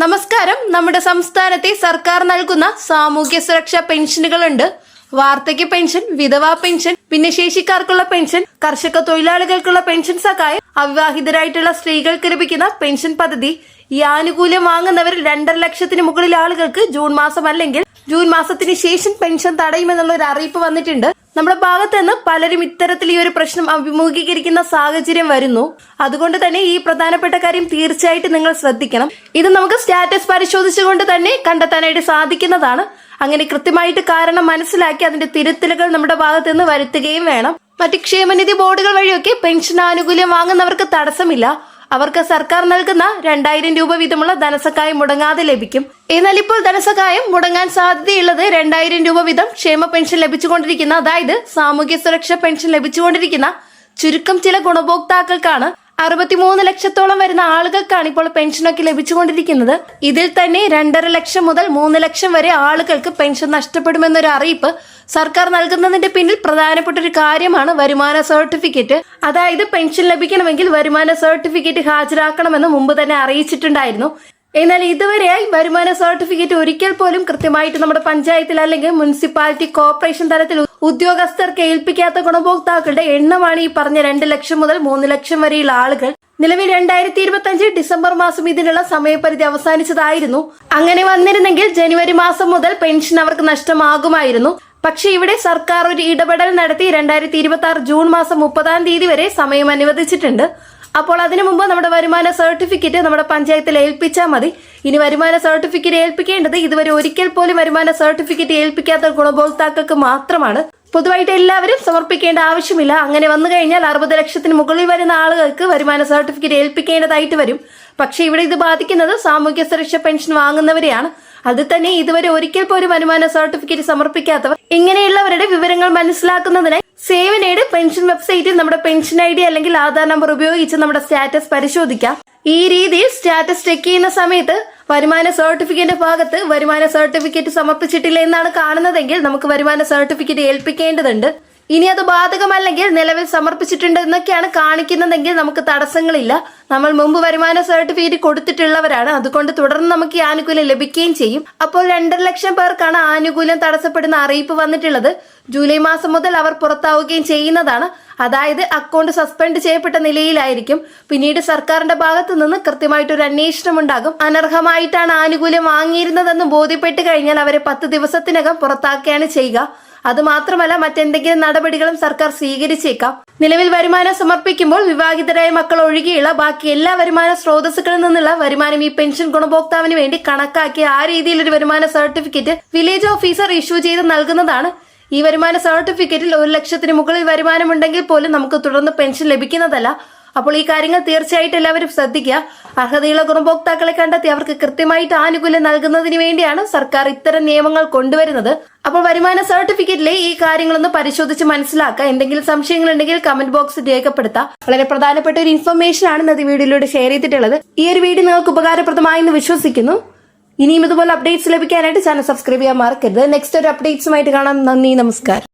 നമസ്കാരം. നമ്മുടെ സംസ്ഥാനത്തെ സർക്കാർ നൽകുന്ന സാമൂഹ്യ സുരക്ഷാ പെൻഷനുകളുണ്ട്. വാർദ്ധക്യ പെൻഷൻ, വിധവാ പെൻഷൻ, ഭിന്നശേഷിക്കാർക്കുള്ള പെൻഷൻ, കർഷക തൊഴിലാളികൾക്കുള്ള പെൻഷൻ സഹായം, അവിവാഹിതരായിട്ടുള്ള സ്ത്രീകൾക്ക് ലഭിക്കുന്ന പെൻഷൻ പദ്ധതി. ഈ ആനുകൂല്യം വാങ്ങുന്നവരിൽ 2.5 ലക്ഷത്തിന് മുകളിൽ ആളുകൾക്ക് ജൂൺ മാസം അല്ലെങ്കിൽ ജൂൺ മാസത്തിന് ശേഷം പെൻഷൻ തടയുമെന്നുള്ള ഒരു അറിയിപ്പ് വന്നിട്ടുണ്ട്. നമ്മുടെ ഭാഗത്ത് നിന്ന് പലരും ഇത്തരത്തിൽ ഈ ഒരു പ്രശ്നം അഭിമുഖീകരിക്കുന്ന സാഹചര്യം വരുന്നു. അതുകൊണ്ട് തന്നെ ഈ പ്രധാനപ്പെട്ട കാര്യം തീർച്ചയായിട്ടും നിങ്ങൾ ശ്രദ്ധിക്കണം. ഇത് നമുക്ക് സ്റ്റാറ്റസ് പരിശോധിച്ചുകൊണ്ട് തന്നെ കണ്ടെത്താനായിട്ട് സാധിക്കുന്നതാണ്. അങ്ങനെ കൃത്യമായിട്ട് കാരണം മനസ്സിലാക്കി അതിന്റെ തിരുത്തലുകൾ നമ്മുടെ ഭാഗത്ത് നിന്ന് വരുത്തുകയും വേണം. മറ്റ് ക്ഷേമനിധി ബോർഡുകൾ വഴിയൊക്കെ പെൻഷൻ ആനുകൂല്യം വാങ്ങുന്നവർക്ക് തടസ്സമില്ല. അവർക്ക് സർക്കാർ നൽകുന്ന 2000 രൂപ വീതമുള്ള ധനസഹായം മുടങ്ങാതെ ലഭിക്കും. എന്നാൽ ഇപ്പോൾ ധനസഹായം മുടങ്ങാൻ സാധ്യതയുള്ളത് 2000 രൂപ വീതം ക്ഷേമ പെൻഷൻ ലഭിച്ചുകൊണ്ടിരിക്കുന്ന, അതായത് സാമൂഹ്യ സുരക്ഷാ പെൻഷൻ ലഭിച്ചുകൊണ്ടിരിക്കുന്ന ചുരുക്കം ചില ഗുണഭോക്താക്കൾക്കാണ്. 63 ലക്ഷത്തോളം വരുന്ന ആളുകൾക്കാണ് ഇപ്പോൾ പെൻഷനൊക്കെ ലഭിച്ചുകൊണ്ടിരിക്കുന്നത്. ഇതിൽ തന്നെ 2.5 ലക്ഷം മുതൽ 3 ലക്ഷം വരെ ആളുകൾക്ക് പെൻഷൻ നഷ്ടപ്പെടുമെന്നൊരു അറിയിപ്പ് സർക്കാർ നൽകുന്നതിന്റെ പിന്നിൽ പ്രധാനപ്പെട്ട ഒരു കാര്യമാണ് വരുമാന സർട്ടിഫിക്കറ്റ്. അതായത് പെൻഷൻ ലഭിക്കണമെങ്കിൽ വരുമാന സർട്ടിഫിക്കറ്റ് ഹാജരാക്കണമെന്ന് മുമ്പ് തന്നെ അറിയിച്ചിട്ടുണ്ടായിരുന്നു. എന്നാൽ ഇതുവരെയായി വരുമാന സർട്ടിഫിക്കറ്റ് ഒരിക്കൽ പോലും കൃത്യമായിട്ട് നമ്മുടെ പഞ്ചായത്തിൽ അല്ലെങ്കിൽ മുനിസിപ്പാലിറ്റി, കോർപ്പറേഷൻ തലത്തിൽ ഉദ്യോഗസ്ഥർക്ക് ഏൽപ്പിക്കാത്ത ഗുണഭോക്താക്കളുടെ എണ്ണമാണ് ഈ പറഞ്ഞ 2 ലക്ഷം മുതൽ 3 ലക്ഷം വരെയുള്ള ആളുകൾ. നിലവിൽ 2025 ഡിസംബർ മാസം ഇതിനുള്ള സമയപരിധി അവസാനിച്ചതായിരുന്നു. അങ്ങനെ വന്നിരുന്നെങ്കിൽ ജനുവരി മാസം മുതൽ പെൻഷൻ അവർക്ക് നഷ്ടമാകുമായിരുന്നു. പക്ഷെ ഇവിടെ സർക്കാർ ഒരു ഇടപെടൽ നടത്തി 2026 ജൂൺ മാസം 30-ാം തീയതി വരെ സമയം അനുവദിച്ചിട്ടുണ്ട്. അപ്പോൾ അതിനു മുമ്പ് നമ്മുടെ വരുമാന സർട്ടിഫിക്കറ്റ് നമ്മുടെ പഞ്ചായത്തിൽ ഏൽപ്പിച്ചാൽ മതി. ഇനി വരുമാന സർട്ടിഫിക്കറ്റ് ഏൽപ്പിക്കേണ്ടത് ഇതുവരെ ഒരിക്കൽ പോലും വരുമാന സർട്ടിഫിക്കറ്റ് ഏൽപ്പിക്കാത്ത ഗുണഭോക്താക്കൾക്ക് മാത്രമാണ്. പൊതുവായിട്ട് എല്ലാവരും സമർപ്പിക്കേണ്ട ആവശ്യമില്ല. അങ്ങനെ വന്നു കഴിഞ്ഞാൽ 60 ലക്ഷത്തിന് മുകളിൽ വരുന്ന ആളുകൾക്ക് വരുമാന സർട്ടിഫിക്കറ്റ് ഏൽപ്പിക്കേണ്ടതായിട്ട് വരും. പക്ഷെ ഇവിടെ ഇത് ബാധിക്കുന്നത് സാമൂഹ്യ സുരക്ഷാ പെൻഷൻ വാങ്ങുന്നവരെയാണ്. അത് തന്നെ ഇതുവരെ ഒരിക്കൽ പോലും വരുമാന സർട്ടിഫിക്കറ്റ് സമർപ്പിക്കാത്തവർ. ഇങ്ങനെയുള്ളവരുടെ വിവരങ്ങൾ മനസ്സിലാക്കുന്നതിനായി സേവനയുടെ പെൻഷൻ വെബ്സൈറ്റിൽ നമ്മുടെ പെൻഷൻ ID അല്ലെങ്കിൽ ആധാർ നമ്പർ ഉപയോഗിച്ച് നമ്മുടെ സ്റ്റാറ്റസ് പരിശോധിക്കാം. ഈ രീതിയിൽ സ്റ്റാറ്റസ് ചെക്ക് ചെയ്യുന്ന സമയത്ത് വരുമാന സർട്ടിഫിക്കറ്റിന്റെ ഭാഗത്ത് വരുമാന സർട്ടിഫിക്കറ്റ് സമർപ്പിച്ചിട്ടില്ല എന്നാണ് കാണുന്നതെങ്കിൽ നമുക്ക് വരുമാന സർട്ടിഫിക്കറ്റ് ഏൽപ്പിക്കേണ്ടതുണ്ട്. ഇനി അത് ബാധകമല്ലെങ്കിൽ നിലവിൽ സമർപ്പിച്ചിട്ടുണ്ട് എന്നൊക്കെയാണ് കാണിക്കുന്നതെങ്കിൽ നമുക്ക് തടസ്സങ്ങളില്ല. നമ്മൾ മുമ്പ് വരുമാന സർട്ടിഫിക്കറ്റ് കൊടുത്തിട്ടുള്ളവരാണ്. അതുകൊണ്ട് തുടർന്ന് നമുക്ക് ഈ ആനുകൂല്യം ലഭിക്കുകയും ചെയ്യും. അപ്പോൾ 2.5 ലക്ഷം പേർക്കാണ് ആനുകൂല്യം തടസ്സപ്പെടുന്ന അറിയിപ്പ് വന്നിട്ടുള്ളത്. ജൂലൈ മാസം മുതൽ അവർ പുറത്താവുകയും ചെയ്യുന്നതാണ്. അതായത് അക്കൗണ്ട് സസ്പെൻഡ് ചെയ്യപ്പെട്ട നിലയിലായിരിക്കും. പിന്നീട് സർക്കാരിന്റെ ഭാഗത്തു നിന്ന് കൃത്യമായിട്ടൊരു അന്വേഷണം ഉണ്ടാകും. അനർഹമായിട്ടാണ് ആനുകൂല്യം വാങ്ങിയിരുന്നതെന്ന് ബോധ്യപ്പെട്ട് കഴിഞ്ഞാൽ അവരെ 10 ദിവസത്തിനകം പുറത്താക്കുകയാണ് ചെയ്യുക. അത് മാത്രമല്ല മറ്റെന്തെങ്കിലും നടപടികളും സർക്കാർ സ്വീകരിച്ചേക്കാം. നിലവിൽ വരുമാനം സമർപ്പിക്കുമ്പോൾ വിവാഹിതരായ മക്കൾ ഒഴികെയുള്ള ബാക്കി എല്ലാ വരുമാന സ്രോതസ്സുകളിൽ നിന്നുള്ള വരുമാനം ഈ പെൻഷൻ ഗുണഭോക്താവിന് വേണ്ടി കണക്കാക്കി ആ രീതിയിലൊരു വരുമാന സർട്ടിഫിക്കറ്റ് വില്ലേജ് ഓഫീസർ ഇഷ്യൂ ചെയ്ത് നൽകുന്നതാണ്. ഈ വരുമാന സർട്ടിഫിക്കറ്റിൽ 1 ലക്ഷത്തിന് മുകളിൽ വരുമാനമുണ്ടെങ്കിൽ പോലും നമുക്ക് തുടർന്ന് പെൻഷൻ ലഭിക്കുന്നതല്ല. അപ്പോൾ ഈ കാര്യങ്ങൾ തീർച്ചയായിട്ടും എല്ലാവരും ശ്രദ്ധിക്കുക. അർഹതയുള്ള ഗുണഭോക്താക്കളെ കണ്ടെത്തി അവർക്ക് കൃത്യമായിട്ട് ആനുകൂല്യം നൽകുന്നതിന് വേണ്ടിയാണ് സർക്കാർ ഇത്തരം നിയമങ്ങൾ കൊണ്ടുവരുന്നത്. അപ്പോൾ വരുമാന സർട്ടിഫിക്കറ്റിലെ ഈ കാര്യങ്ങളൊന്ന് പരിശോധിച്ച് മനസ്സിലാക്കുക. എന്തെങ്കിലും സംശയങ്ങൾ ഉണ്ടെങ്കിൽ കമന്റ് ബോക്സിൽ രേഖപ്പെടുത്താം. വളരെ പ്രധാനപ്പെട്ട ഒരു ഇൻഫർമേഷൻ ആണ് ഇന്നത്തെ വീഡിയോയിലൂടെ ഷെയർ ചെയ്തിട്ടുള്ളത്. ഈ ഒരു വീഡിയോ നിങ്ങൾക്ക് ഉപകാരപ്രദമായെന്ന് വിശ്വസിക്കുന്നു. ഇനിയും ഇതുപോലെ അപ്ഡേറ്റ്സ് ലഭിക്കാനായിട്ട് ചാനൽ സബ്സ്ക്രൈബ് ചെയ്യാൻ മറക്കരുത്. നെക്സ്റ്റ് ഒരു അപ്ഡേറ്റ്സുമായിട്ട് കാണാം. നന്ദി, നമസ്കാരം.